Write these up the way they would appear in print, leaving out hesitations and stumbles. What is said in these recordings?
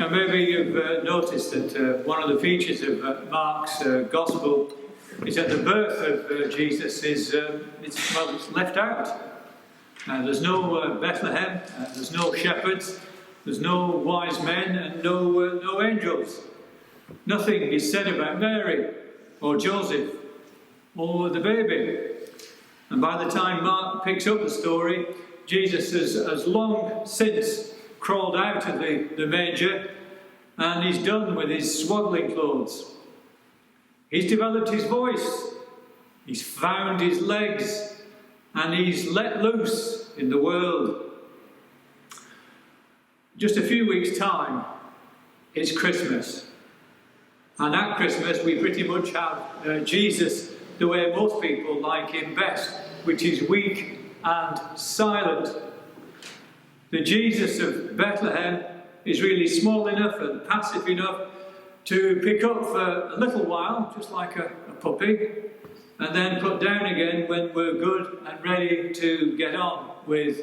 Now maybe you've noticed that one of the features of Mark's Gospel is that the birth of Jesus is it's left out. There's no Bethlehem, there's no shepherds, there's no wise men and no angels. Nothing is said about Mary or Joseph or the baby. And by the time Mark picks up the story, Jesus has long since crawled out of the manger, and he's done with his swaddling clothes. He's developed his voice, he's found his legs, and he's let loose in the world. Just a few weeks' time, it's Christmas. And at Christmas, we pretty much have Jesus the way most people like him best, which is weak and silent. The Jesus of Bethlehem is really small enough and passive enough to pick up for a little while, just like a puppy, and then put down again when we're good and ready to get on with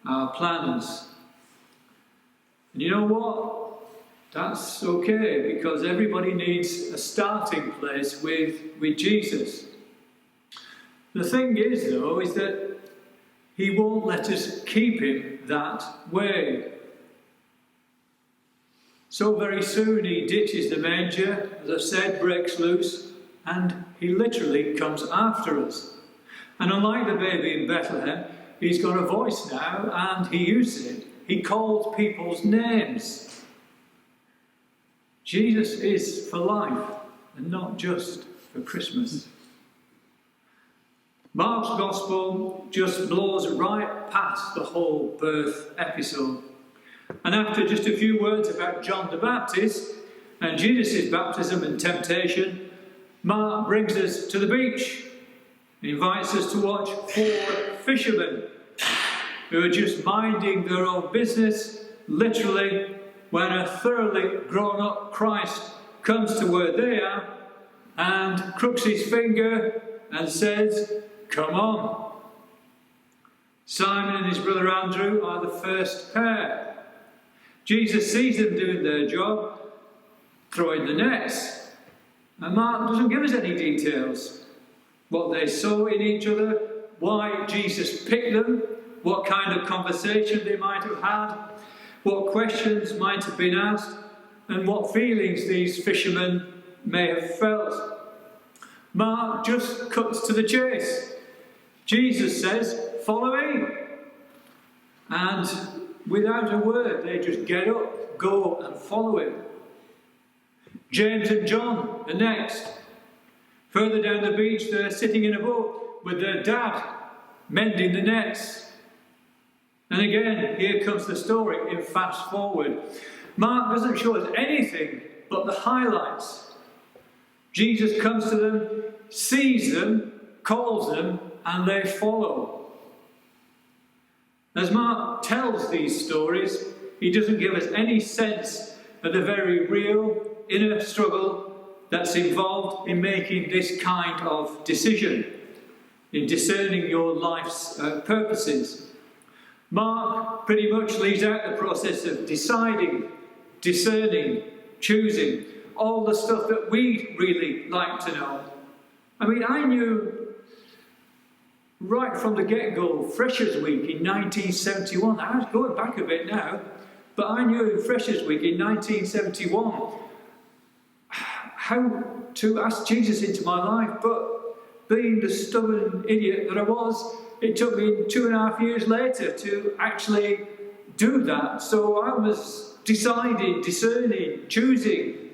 our plans. And you know what? That's okay, because everybody needs a starting place with Jesus. The thing is, though, is that he won't let us keep him that way. So very soon he ditches the manger, as I've said, breaks loose, and he literally comes after us. And unlike the baby in Bethlehem, he's got a voice now, and he uses it. He calls people's names. Jesus is for life, and not just for Christmas. Mark's Gospel just blows right past the whole birth episode. And after just a few words about John the Baptist and Jesus' baptism and temptation, Mark brings us to the beach. He invites us to watch 4 fishermen who are just minding their own business, literally, when a thoroughly grown-up Christ comes to where they are and crooks his finger and says, "Come on." Simon and his brother Andrew are the first pair. Jesus sees them doing their job, throwing the nets, and Mark doesn't give us any details. What they saw in each other, why Jesus picked them, what kind of conversation they might have had, what questions might have been asked, and what feelings these fishermen may have felt. Mark just cuts to the chase. Jesus says, "Follow me." And without a word, they just get up, go and follow him. James and John are next. Further down the beach, they're sitting in a boat with their dad, mending the nets. And again, here comes the story in fast forward. Mark doesn't show us anything but the highlights. Jesus comes to them, sees them, calls them, and they follow. As Mark tells these stories, he doesn't give us any sense of the very real inner struggle that's involved in making this kind of decision, in discerning your life's purposes. Mark pretty much leaves out the process of deciding, discerning, choosing, all the stuff that we really like to know. I mean, I knew right from the get-go, Freshers Week in 1971, I was going back a bit now, but I knew in Freshers Week in 1971 how to ask Jesus into my life, but being the stubborn idiot that I was, it took me 2.5 years later to actually do that. So I was deciding, discerning, choosing,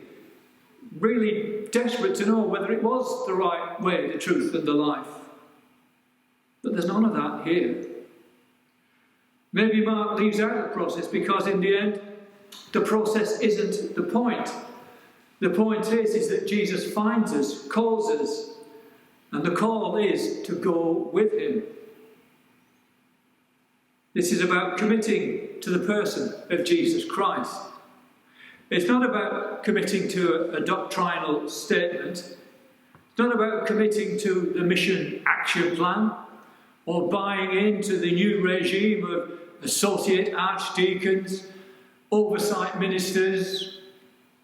really desperate to know whether it was the right way, the truth and the life. But there's none of that here. Maybe Mark leaves out the process because in the end, the process isn't the point. The point is that Jesus finds us, calls us, and the call is to go with him. This is about committing to the person of Jesus Christ. It's not about committing to a doctrinal statement. It's not about committing to the mission action plan or buying into the new regime of associate archdeacons oversight ministers,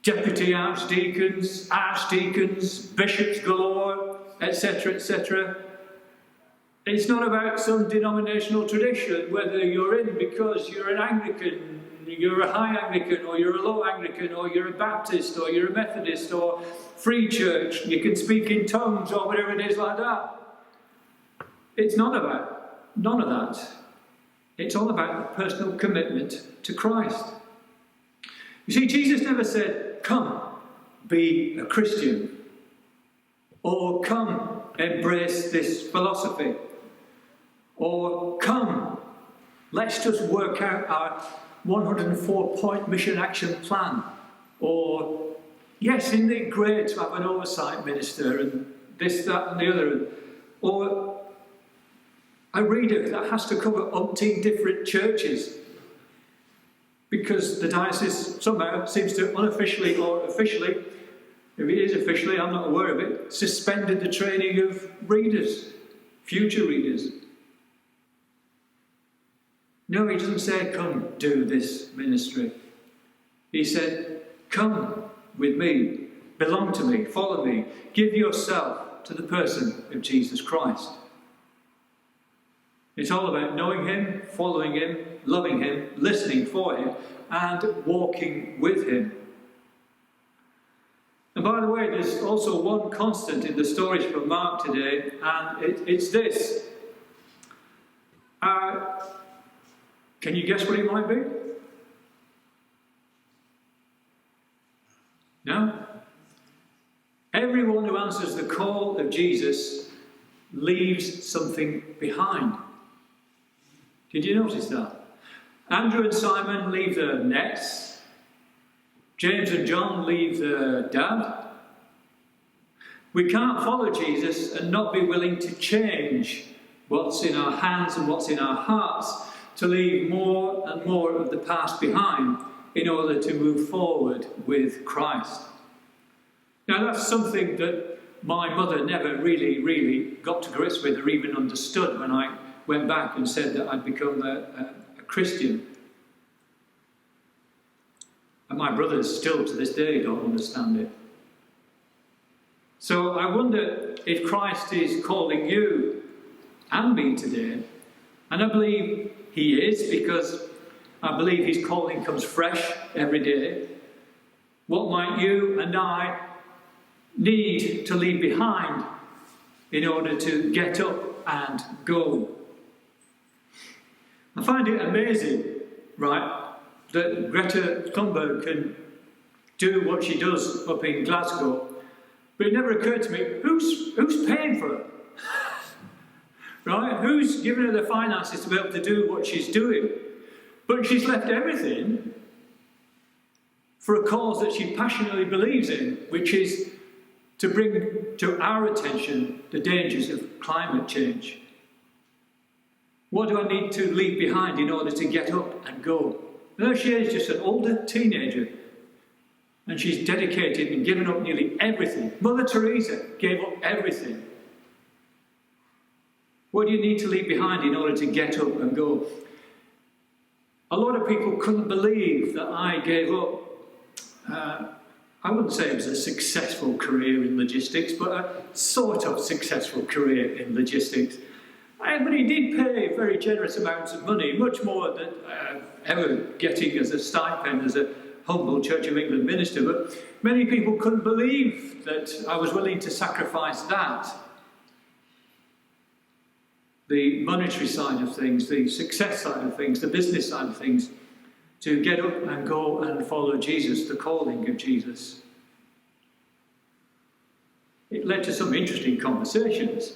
deputy archdeacons, bishops galore, etc., etc. It's not about some denominational tradition, whether you're in because you're an Anglican, you're a high Anglican, or you're a low Anglican, or you're a Baptist, or you're a Methodist, or Free Church, you can speak in tongues, or whatever it is like that. It's not about none of that. It's all about the personal commitment to Christ. You see, Jesus never said, come, be a Christian, or come, embrace this philosophy, or come, let's just work out our 104-point mission action plan, or yes, isn't it great to have an oversight minister and this, that and the other, or a reader that has to cover umpteen different churches because the diocese somehow seems to unofficially or officially, if it is officially, I'm not aware of it, suspended the training of readers, future readers. No, he doesn't say, come do this ministry. He said, come with me, belong to me, follow me, give yourself to the person of Jesus Christ. It's all about knowing him, following him, loving him, listening for him, and walking with him. And by the way, there's also one constant in the stories from Mark today, and it's this. Can you guess what it might be? No? Everyone who answers the call of Jesus leaves something behind. Did you notice that? Andrew and Simon leave their nets. James and John leave their dad. We can't follow Jesus and not be willing to change what's in our hands and what's in our hearts, to leave more and more of the past behind in order to move forward with Christ. Now that's something that my mother never really got to grips with or even understood when I went back and said that I'd become a Christian. And my brothers still to this day don't understand it. So I wonder if Christ is calling you and me today, and I believe he is, because I believe his calling comes fresh every day. What might you and I need to leave behind in order to get up and go? I find it amazing, right, that Greta Thunberg can do what she does up in Glasgow, but it never occurred to me, who's paying for her? Right? Who's giving her the finances to be able to do what she's doing? But she's left everything for a cause that she passionately believes in, which is to bring to our attention the dangers of climate change. What do I need to leave behind in order to get up and go? And there she is, just an older teenager, and she's dedicated and given up nearly everything. Mother Teresa gave up everything. What do you need to leave behind in order to get up and go? A lot of people couldn't believe that I gave up, I wouldn't say it was a successful career in logistics, but a sort of successful career in logistics. But he did pay very generous amounts of money, much more than ever getting as a stipend as a humble Church of England minister. But many people couldn't believe that I was willing to sacrifice that. The monetary side of things, the success side of things, the business side of things, to get up and go and follow Jesus, the calling of Jesus. It led to some interesting conversations,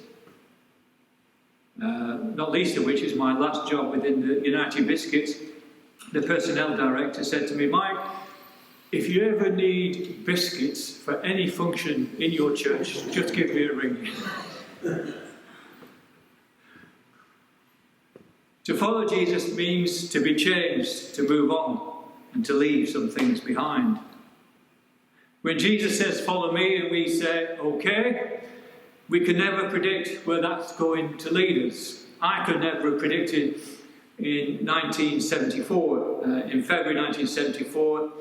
not least of which is my last job within the United Biscuits. The personnel director said to me, Mike, if you ever need biscuits for any function in your church, just give me a ring. To follow Jesus means to be changed, to move on, and to leave some things behind. When Jesus says, follow me, and we say, okay, we can never predict where that's going to lead us. I could never have predicted in 1974, in February 1974,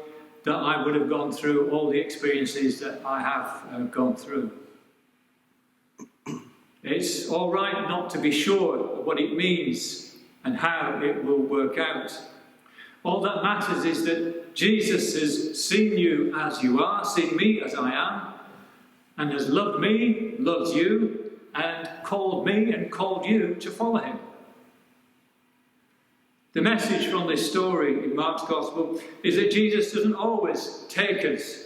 that I would have gone through all the experiences that I have gone through. It's all right not to be sure of what it means and how it will work out. All that matters is that Jesus has seen you as you are, seen me as I am, and has loved me, loves you, and called me and called you to follow him. The message from this story in Mark's Gospel is that Jesus doesn't always take us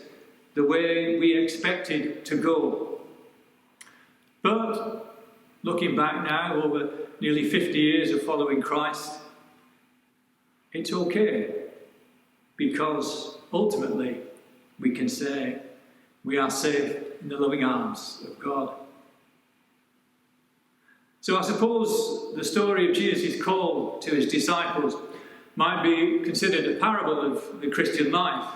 the way we expected to go. But looking back now over nearly 50 years of following Christ, it's okay, because ultimately we can say we are safe in the loving arms of God. So I suppose the story of Jesus' call to his disciples might be considered a parable of the Christian life.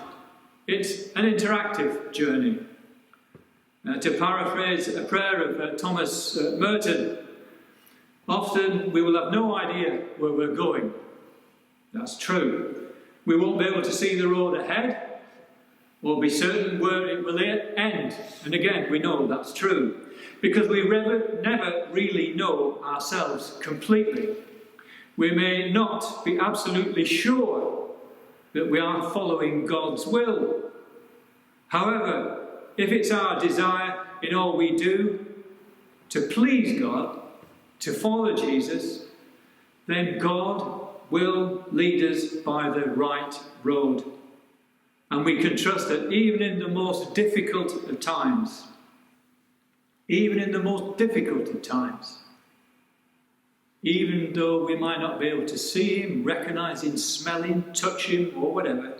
It's an interactive journey. To paraphrase a prayer of Thomas Morthen, often we will have no idea where we're going. That's true. We won't be able to see the road ahead or be certain where it will end. And again, we know that's true, because we never really know ourselves completely. We may not be absolutely sure that we are following God's will. However, if it's our desire in all we do to please God, to follow Jesus, then God will lead us by the right road. And we can trust that even in the most difficult of times, even though we might not be able to see him, recognize him, smell him, touch him, or whatever,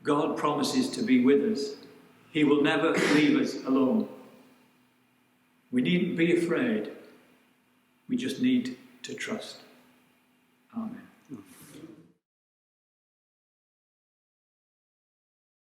God promises to be with us. He will never leave us alone. We needn't be afraid. We just need to trust. Amen.